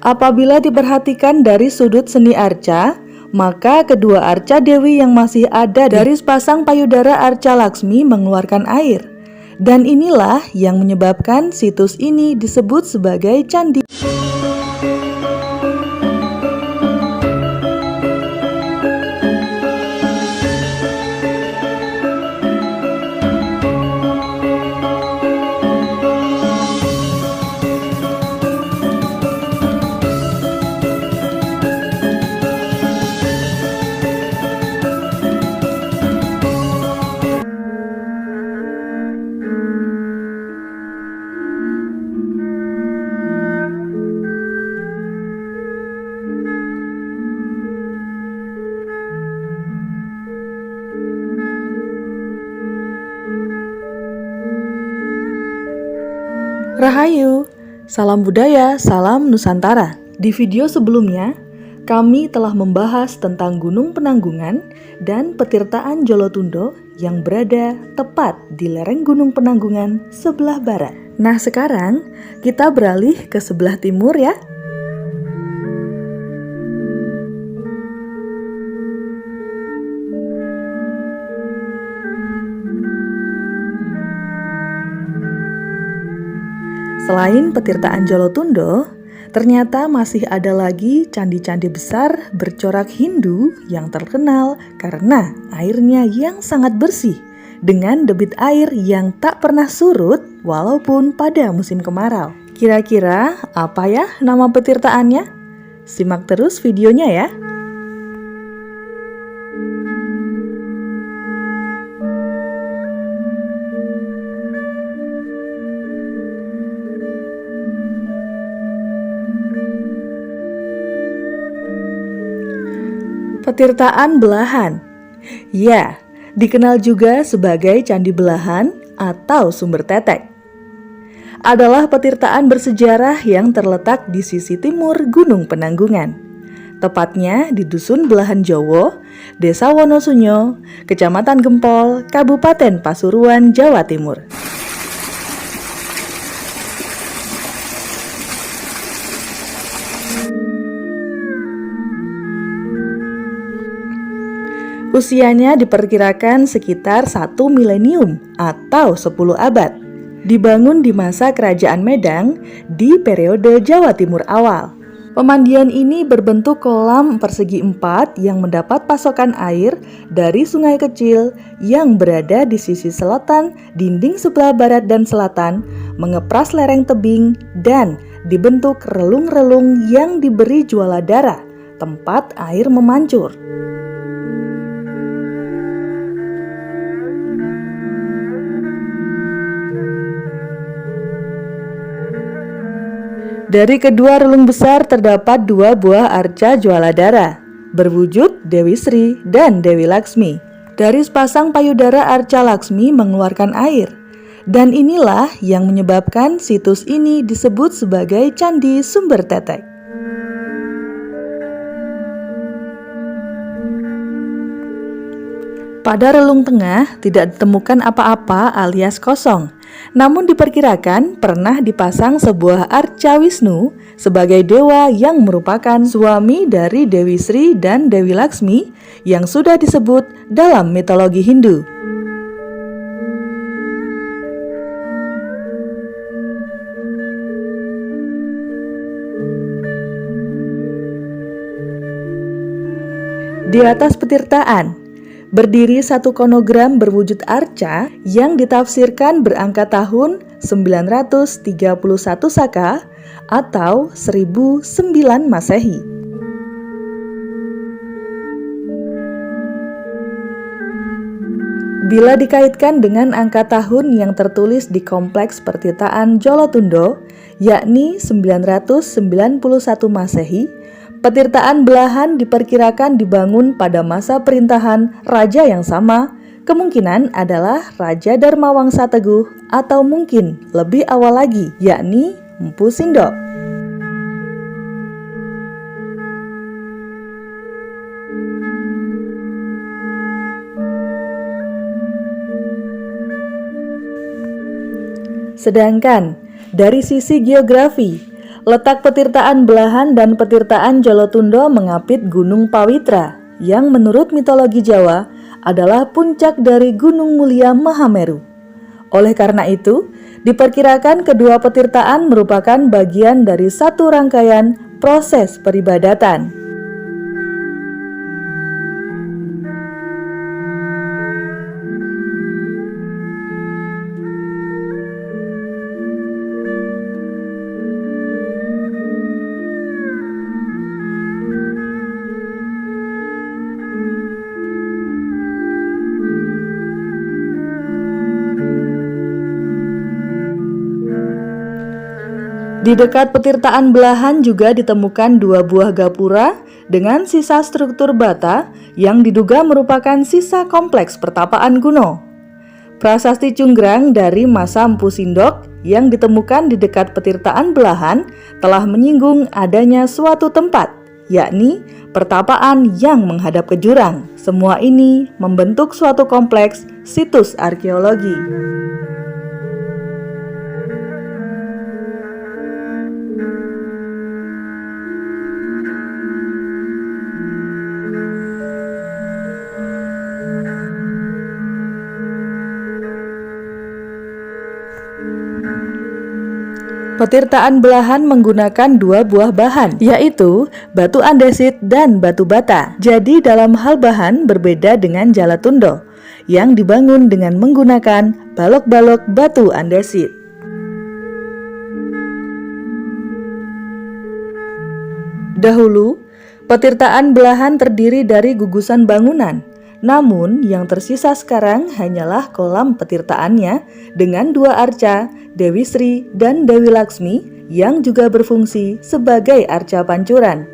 Apabila diperhatikan dari sudut seni arca, maka kedua arca dewi yang masih ada dari sepasang payudara arca Laksmi mengeluarkan air. Dan inilah yang menyebabkan situs ini disebut sebagai candi. Rahayu, salam budaya, salam Nusantara. Di video sebelumnya, kami telah membahas tentang Gunung Penanggungan dan petirtaan Jolotundo yang berada tepat di lereng Gunung Penanggungan sebelah barat. Nah, sekarang kita beralih ke sebelah timur ya. Selain petirtaan Jolotundo, ternyata masih ada lagi candi-candi besar bercorak Hindu yang terkenal karena airnya yang sangat bersih dengan debit air yang tak pernah surut walaupun pada musim kemarau. Kira-kira apa ya nama petirtaannya? Simak terus videonya ya. Petirtaan Belahan. Ya, dikenal juga sebagai Candi Belahan atau Sumber Tetek. Adalah petirtaan bersejarah yang terletak di sisi timur Gunung Penanggungan. Tepatnya di Dusun Belahan Jowo, Desa Wonosunyo, Kecamatan Gempol, Kabupaten Pasuruan, Jawa Timur. Usianya diperkirakan sekitar 1 milenium atau 10 abad. Dibangun di masa Kerajaan Medang di periode Jawa Timur awal. Pemandian ini berbentuk kolam persegi 4 yang mendapat pasokan air dari sungai kecil yang berada di sisi selatan, dinding sebelah barat dan selatan, mengepras lereng tebing dan dibentuk relung-relung yang diberi jualadara, tempat air memancur. Dari kedua relung besar terdapat 2 buah arca jualadara, berwujud Dewi Sri dan Dewi Laksmi. Dari sepasang payudara arca Laksmi mengeluarkan air. Dan inilah yang menyebabkan situs ini disebut sebagai Candi Sumber Tetek. Pada relung tengah tidak ditemukan apa-apa alias kosong. Namun diperkirakan pernah dipasang sebuah arca Wisnu sebagai dewa yang merupakan suami dari Dewi Sri dan Dewi Laksmi yang sudah disebut dalam mitologi Hindu. Di atas petirtaan berdiri satu konogram berwujud arca yang ditafsirkan berangka tahun 931 Saka atau 1009 Masehi. Bila dikaitkan dengan angka tahun yang tertulis di kompleks pertirtaan Jolotundo, yakni 991 Masehi, petirtaan Belahan diperkirakan dibangun pada masa perintahan raja yang sama, kemungkinan adalah Raja Dharmawangsa Teguh atau mungkin lebih awal lagi, yakni Mpu Sindok. Sedangkan dari sisi geografi, Letak petirtaan Belahan dan petirtaan Jolotundo mengapit Gunung Pawitra, yang menurut mitologi Jawa adalah puncak dari Gunung Mulia Mahameru. Oleh karena itu, diperkirakan kedua petirtaan merupakan bagian dari satu rangkaian proses peribadatan. Di dekat petirtaan Belahan juga ditemukan dua buah gapura dengan sisa struktur bata yang diduga merupakan sisa kompleks pertapaan kuno. Prasasti Cunggrang dari masa Empu Sindok yang ditemukan di dekat petirtaan Belahan telah menyinggung adanya suatu tempat, yakni pertapaan yang menghadap ke jurang. Semua ini membentuk suatu kompleks situs arkeologi. Petirtaan Belahan menggunakan dua buah bahan, yaitu batu andesit dan batu bata. Jadi dalam hal bahan berbeda dengan Jolotundo, yang dibangun dengan menggunakan balok-balok batu andesit. Dahulu, petirtaan Belahan terdiri dari gugusan bangunan. Namun, yang tersisa sekarang hanyalah kolam petirtaannya dengan dua arca, Dewi Sri dan Dewi Laksmi, yang juga berfungsi sebagai arca pancuran.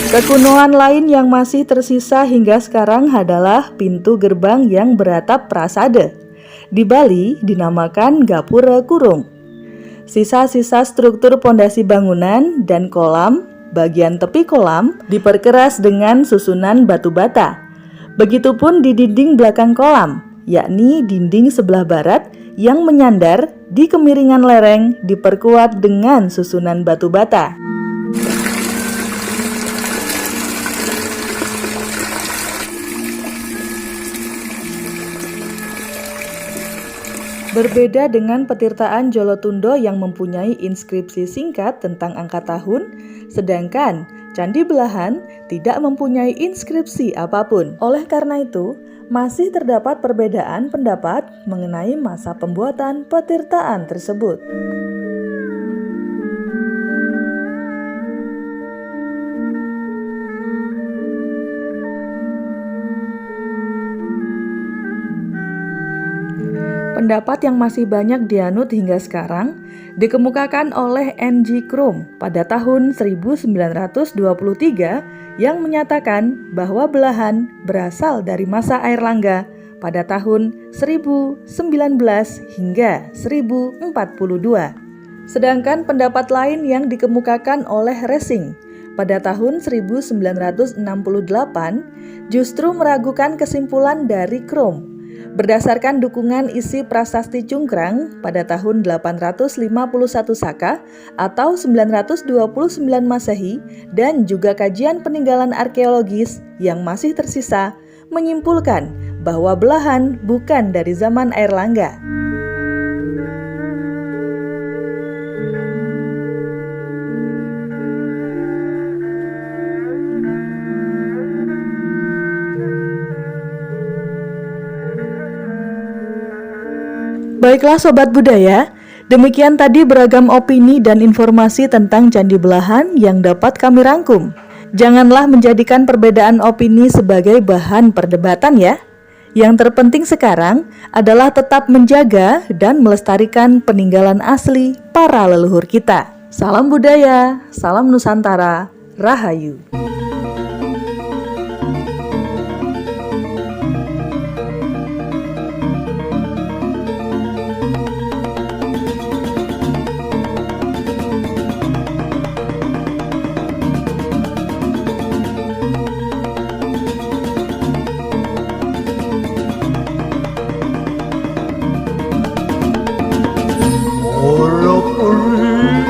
Kekunoan lain yang masih tersisa hingga sekarang adalah pintu gerbang yang beratap prasada. Di Bali dinamakan Gapura Kurung. Sisa-sisa struktur pondasi bangunan dan kolam, bagian tepi kolam diperkeras dengan susunan batu bata. Begitupun di dinding belakang kolam, yakni dinding sebelah barat yang menyandar di kemiringan lereng diperkuat dengan susunan batu bata. Berbeda dengan petirtaan Jolotundo yang mempunyai inskripsi singkat tentang angka tahun, sedangkan Candi Belahan tidak mempunyai inskripsi apapun. Oleh karena itu, masih terdapat perbedaan pendapat mengenai masa pembuatan petirtaan tersebut. Pendapat yang masih banyak dianut hingga sekarang dikemukakan oleh N.G. Krum pada tahun 1923 yang menyatakan bahwa Belahan berasal dari masa Airlangga pada tahun 1019 hingga 1042. Sedangkan pendapat lain yang dikemukakan oleh Resing pada tahun 1968 justru meragukan kesimpulan dari Krum. Berdasarkan dukungan isi prasasti Cunggrang pada tahun 851 Saka atau 929 Masehi dan juga kajian peninggalan arkeologis yang masih tersisa menyimpulkan bahwa Belahan bukan dari zaman Airlangga. Baiklah Sobat Budaya, demikian tadi beragam opini dan informasi tentang Candi Belahan yang dapat kami rangkum. Janganlah menjadikan perbedaan opini sebagai bahan perdebatan ya. Yang terpenting sekarang adalah tetap menjaga dan melestarikan peninggalan asli para leluhur kita. Salam budaya, salam Nusantara, Rahayu. Walaupun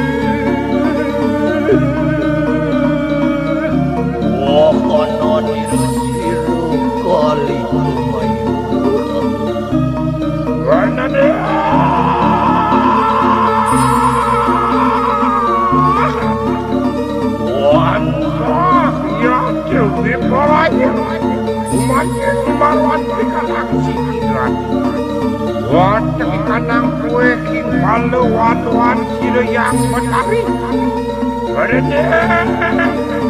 Wonten kanang kue king palu watuan sila yang petari. Berdek